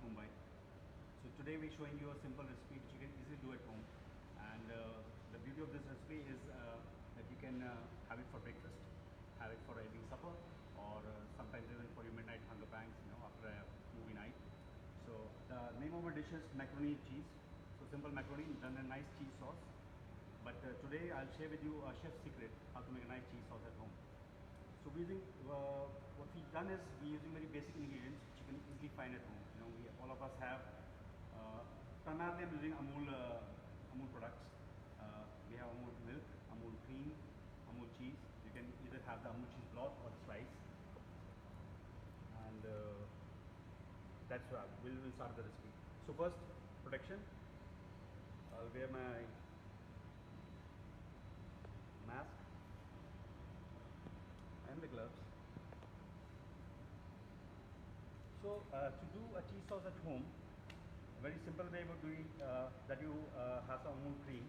Mumbai. So today we're showing you a simple recipe which you can easily do at home. And the beauty of this recipe is that you can have it for breakfast, have it for evening supper, or sometimes even for your midnight hunger pangs, after a movie night. So the name of my dish is macaroni and cheese. So simple macaroni done in a nice cheese sauce. But today I'll share with you a chef's secret how to make a nice cheese sauce at home. So we're using, what we've done is we're using very basic ingredients which you can easily find at home. All of us have, primarily I'm using Amul products. We have Amul milk, Amul cream, Amul cheese. You can either have the Amul cheese block or the slice. And that's why we'll start the recipe. So first, protection. I'll wear my mask and the gloves. So to do a cheese sauce at home, a very simple way of doing that you have some Amul cream,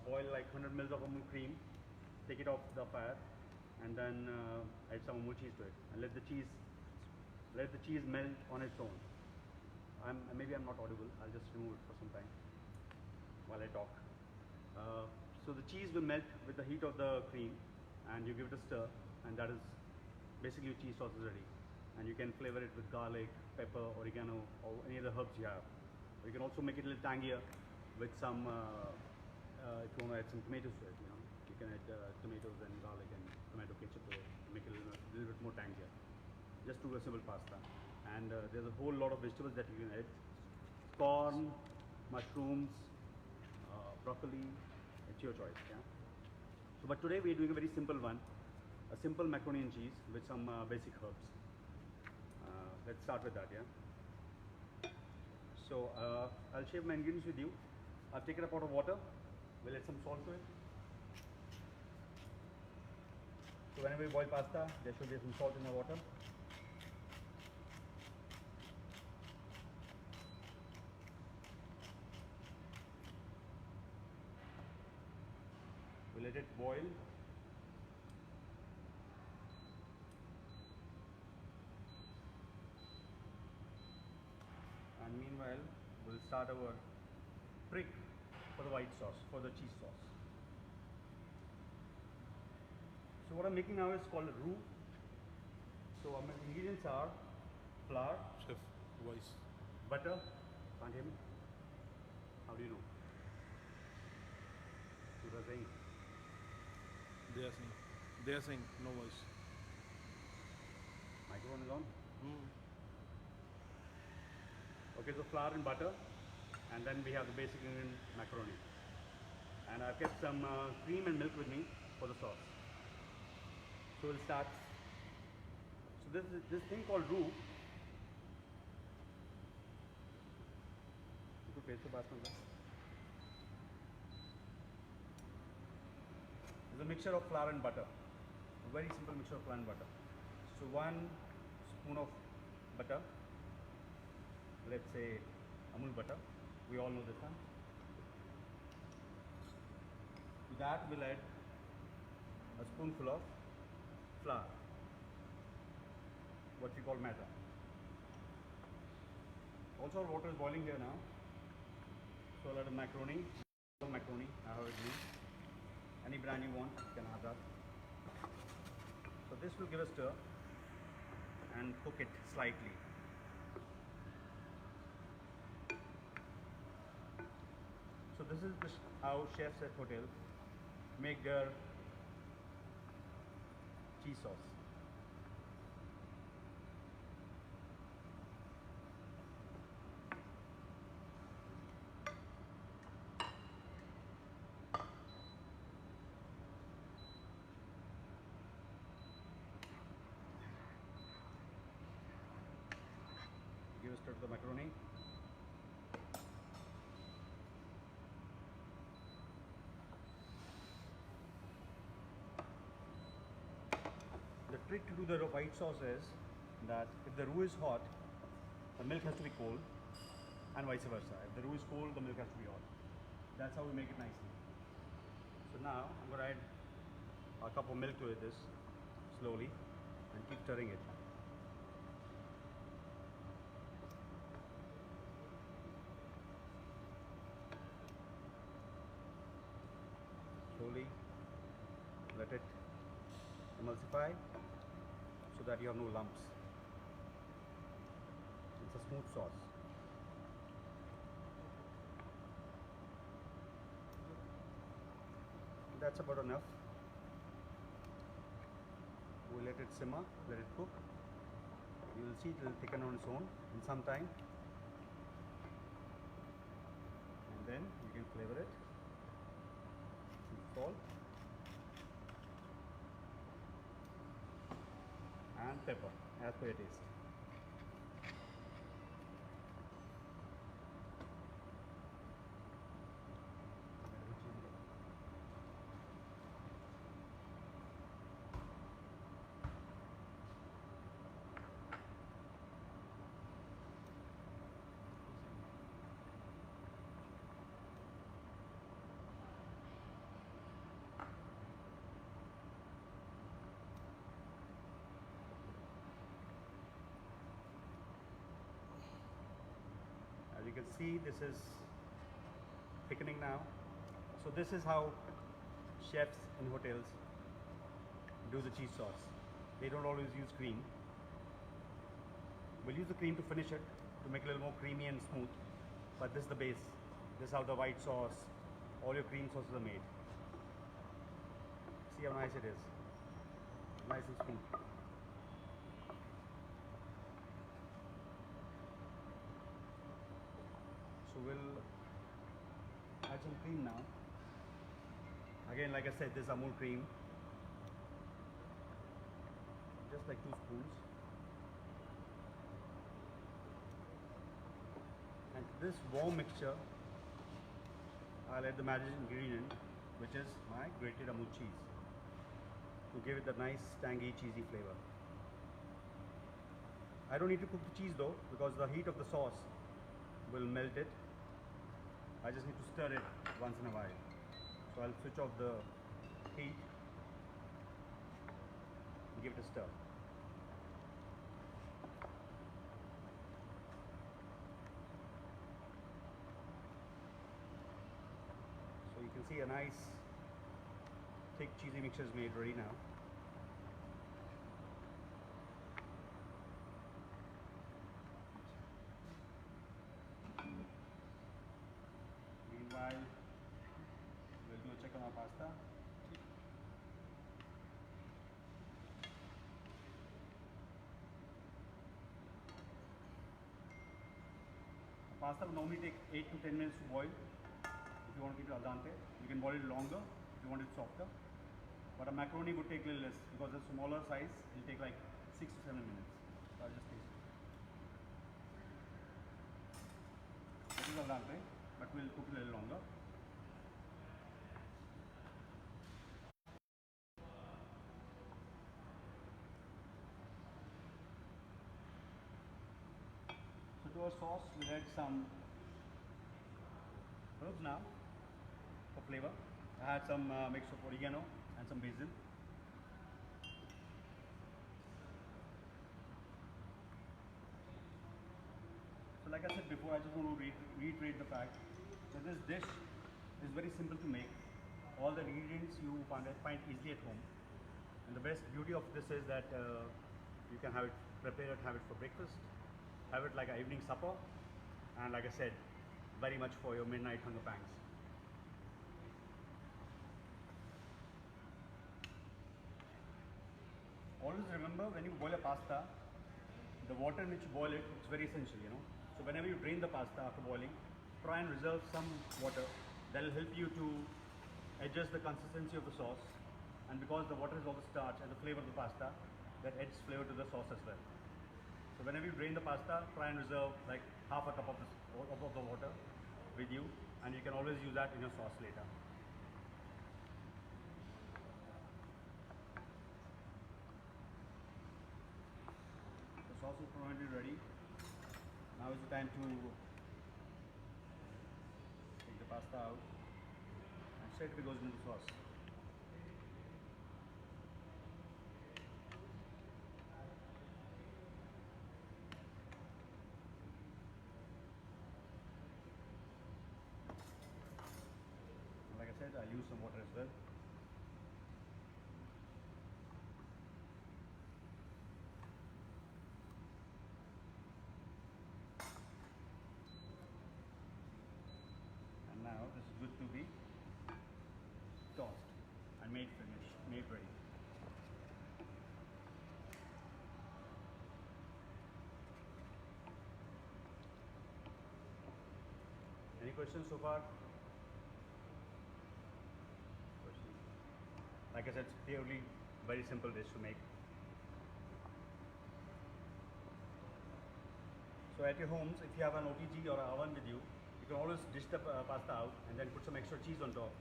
boil like 100 ml of Amul cream, take it off the fire, and then add some Amul cheese to it, and let the cheese melt on its own. Maybe I'm not audible. I'll just remove it for some time while I talk. So the cheese will melt with the heat of the cream, and you give it a stir, and that is basically your cheese sauce is ready. And you can flavor it with garlic, pepper, oregano, or any other herbs you have. Or you can also make it a little tangier with some, if you want to add some tomatoes to it, you can add tomatoes and garlic and tomato ketchup to it to make it a little bit more tangier. Just do a simple pasta. And there's a whole lot of vegetables that you can add. Corn, mushrooms, broccoli, it's your choice. Yeah. So, but today we're doing a very simple one, a simple macaroni and cheese with some basic herbs. Let's start with that. Yeah. So I'll share my ingredients with you. I've taken a pot of water. We'll add some salt to it. So whenever you boil pasta, there should be some salt in the water. We'll let it boil. And meanwhile, we'll start our trick for the white sauce, for the cheese sauce. So what I'm making now is called roux. So our ingredients are flour, Chef, voice. butter. Can't hear me? How do you know? You are saying. They are saying no voice. Microphone is on. Okay, so flour and butter, and then we have the basic ingredient macaroni. And I've kept some cream and milk with me for the sauce. So we'll start. So this thing called roux. It's a mixture of flour and butter. A very simple mixture of flour and butter. So 1 spoon of butter. Let's say Amul butter. We all know this one. To that we'll add a spoonful of flour, what we call maida. Also our water is boiling here now. So I'll add a macaroni. Macaroni, I have it green. Any brand you want, you can have that. So this will give a stir and cook it slightly. So this is how chefs at hotel make their cheese sauce. Give a stir to the macaroni. The trick to do the white sauce is that if the roux is hot, the milk has to be cold, and vice versa. If the roux is cold, the milk has to be hot. That's how we make it nicely. So now I'm going to add a cup of milk to this slowly and keep stirring it. emulsify so that you have no lumps. It's a smooth sauce. That's about enough. We'll let it simmer, let it cook. You will see it will thicken on its own in some time. And then you can flavor it. Salt and pepper as per your taste. As you can see, this is thickening now. So this is how chefs in hotels do the cheese sauce. They don't always use cream. We'll use the cream to finish it, to make it a little more creamy and smooth. But this is the base. This is how the white sauce, all your cream sauces are made. See how nice it is. Nice and smooth. So we'll add some cream now. Again, like I said, this is Amul cream. Just like 2 spoons. And to this warm mixture, I'll add the magic ingredient, which is my grated Amul cheese, to give it the nice tangy cheesy flavor. I don't need to cook the cheese though, because the heat of the sauce will melt it. I just need to stir it once in a while. So I'll switch off the heat and give it a stir. So you can see a nice thick cheesy mixture is made ready now. Meanwhile, we'll do a check on our pasta. Pasta will normally take 8 to 10 minutes to boil. If you want to keep it al dente, you can boil it longer if you want it softer. But a macaroni would take a little less because the smaller size will take like 6 to 7 minutes. So I'll just taste it. This is al dente, but we'll cook it a little longer. So to our sauce, we'll add some herbs now for flavor. I had some mix of oregano and some basil. So like I said before, I just want to reiterate the fact that this dish is very simple to make. All the ingredients you find easily at home. And the best beauty of this is that you can have it prepared, have it for breakfast, have it like an evening supper, and like I said, very much for your midnight hunger pangs. Always remember, when you boil a pasta, the water in which you boil it, it's very essential, you know. So whenever you drain the pasta after boiling, try and reserve some water. That will help you to adjust the consistency of the sauce. And because the water is all the starch and the flavor of the pasta, that adds flavor to the sauce as well. So whenever you drain the pasta, try and reserve like half a cup of the water with you, and you can always use that in your sauce later. The sauce is already ready. Now is the time to take the pasta out and straight away goes into the sauce. Like I said, I'll use some water as well. questions so far? Like I said, it's purely very simple dish to make. So at your homes, if you have an OTG or an oven with you, you can always dish the pasta out and then put some extra cheese on top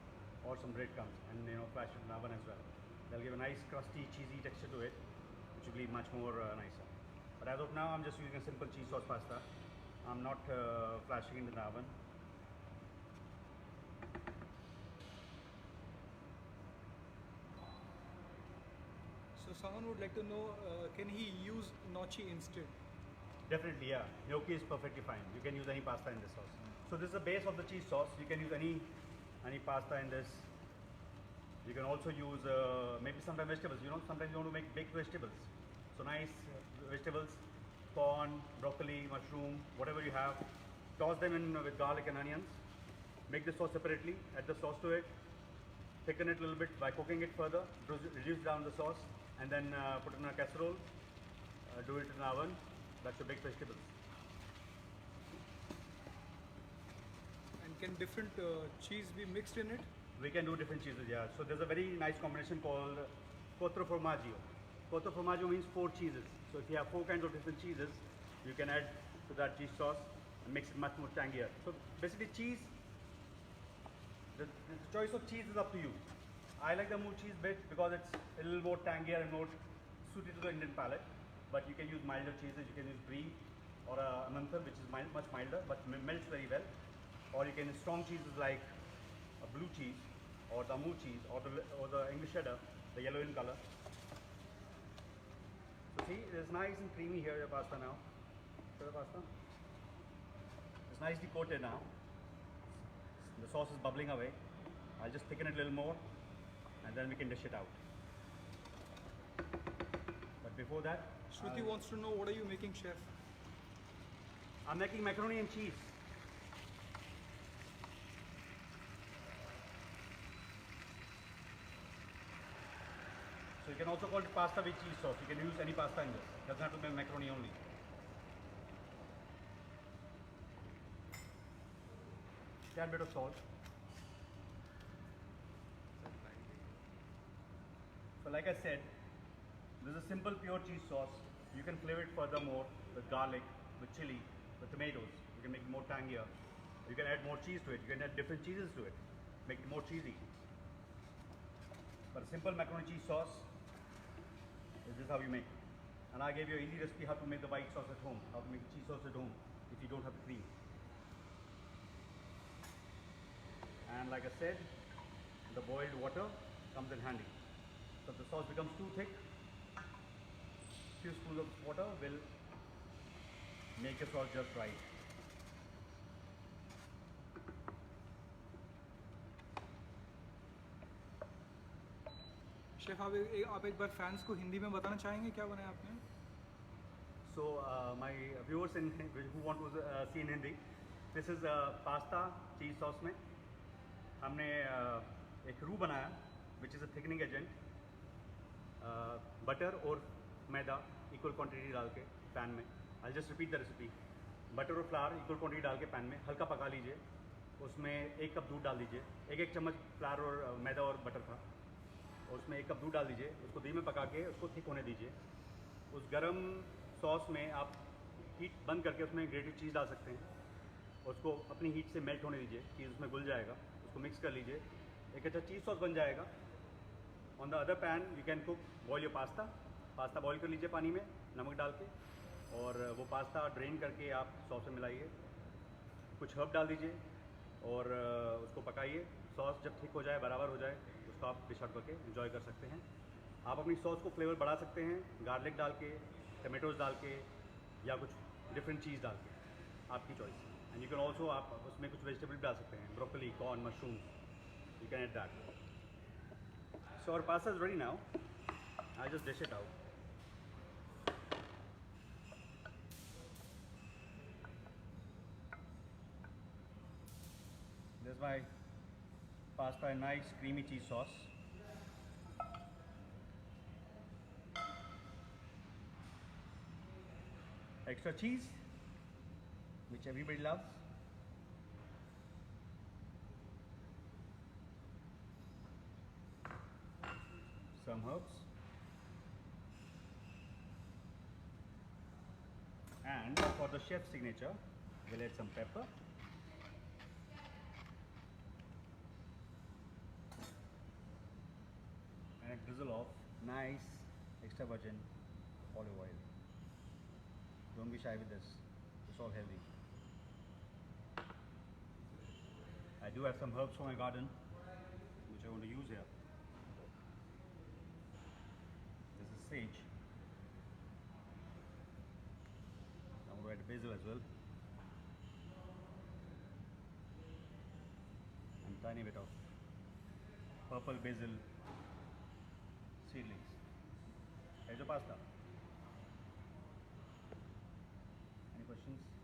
or some breadcrumbs and flash it in the oven as well. They'll give a nice crusty, cheesy texture to it, which will be much more nicer. But as of now, I'm just using a simple cheese sauce pasta. I'm not flashing it in the oven. So someone would like to know, can he use gnocchi instead? Definitely, yeah. Gnocchi is perfectly fine. You can use any pasta in this sauce. So this is the base of the cheese sauce. You can use any pasta in this. You can also use maybe sometimes vegetables. Sometimes you want to make baked vegetables. So nice vegetables, corn, broccoli, mushroom, whatever you have. Toss them in with garlic and onions. Make the sauce separately. Add the sauce to it. Thicken it a little bit by cooking it further. Reduce down the sauce and then put it in a casserole. Do it in the oven. That's your baked vegetables. And can different cheese be mixed in it? We can do different cheeses, yeah. So there's a very nice combination called quattro formaggio. Quattro formaggio means 4 cheeses. So if you have 4 kinds of different cheeses, you can add to that cheese sauce and makes it much more tangier. So basically cheese, the choice of cheese is up to you. I like the Amul cheese bit because it's a little more tangier and more suited to the Indian palate. But you can use milder cheeses. You can use brie or a Amul, which is much milder but melts very well. Or you can use strong cheeses like a blue cheese or the Amul cheese or the English cheddar, the yellow in color. So see, it's nice and creamy here, your pasta now. The pasta. It's nicely coated now. The sauce is bubbling away. I'll just thicken it a little more and then we can dish it out. But before that, Shruti wants to know, what are you making, chef? I'm making macaroni and cheese. So you can also call it pasta with cheese sauce. You can use any pasta in this. It doesn't have to be macaroni only. Tad bit of salt. So like I said, this is a simple pure cheese sauce. You can flavor it furthermore with garlic, with chili, with tomatoes. You can make it more tangier. You can add more cheese to it. You can add different cheeses to it. Make it more cheesy. But a simple macaroni cheese sauce, this is how you make. And I gave you an easy recipe how to make the white sauce at home, how to make cheese sauce at home if you don't have the cream. And like I said, the boiled water comes in handy. So if the sauce becomes too thick, few spoons of water will make your sauce just right. Chef आप एक बार fans को हिंदी में बताना चाहेंगे क्या बनाया आपने? So my viewers who want to see in Hindi, this is pasta cheese sauce में हमने एक रू बनाया, which is a thickening agent, butter और मैदा equal quantity डाल के पैन में. I'll just repeat the recipe. Butter और फ्लावर equal quantity डाल के पैन में हल्का पका लीजिए. उसमें 1 कप दूध डाल दीजिए. 1 चम्मच फ्लावर और मैदा और बटर था. उसमें 1 कप दूध डाल दीजिए. उसको धीमे पका के उसको थिक होने दीजिए. उस गरम सॉस में आप हीट बंद करके उसमें ग्रेटेड चीज़ डाल सकते हैं. उसको अपनी हीट से मेल्ट होने दीजिए. चीज़ उसमें घुल जाएगा. उसको मिक्स कर लीजिए. एक अच्छा चीज़ सॉस बन जाएगा. On the other pan you can cook boil your pasta boil कर लीजिए पानी में नमक डाल के, और वो पास्ता ड्रेन करके आप सॉस में मिलाइए. कुछ हर्ब डाल दीजिए और उसको पकाइए. सॉस जब थिक हो जाए, बराबर हो जाए, उसको आप डिश आउट करके एंजॉय कर सकते हैं. आप अपनी सॉस को फ्लेवर बढ़ा सकते हैं गार्लिक डाल के, टमाटोज डाल के, या कुछ डिफरेंट चीज़ डाल के, आपकी choice. And you can also आप उसमें कुछ वेजिटेबल डाल सकते हैं, broccoli, corn, mushroom, you can add that. So our pasta is ready now. I'll just dish it out. There's my pasta and nice creamy cheese sauce. Extra cheese, which everybody loves. some herbs. And for the chef's signature, we'll add some pepper. And a drizzle of nice extra virgin olive oil. Don't be shy with this, it's all healthy. I do have some herbs from my garden which I want to use here. This is sage. I'm going to add basil as well. And tiny bit of purple basil seedlings. Here's your pasta. Any questions?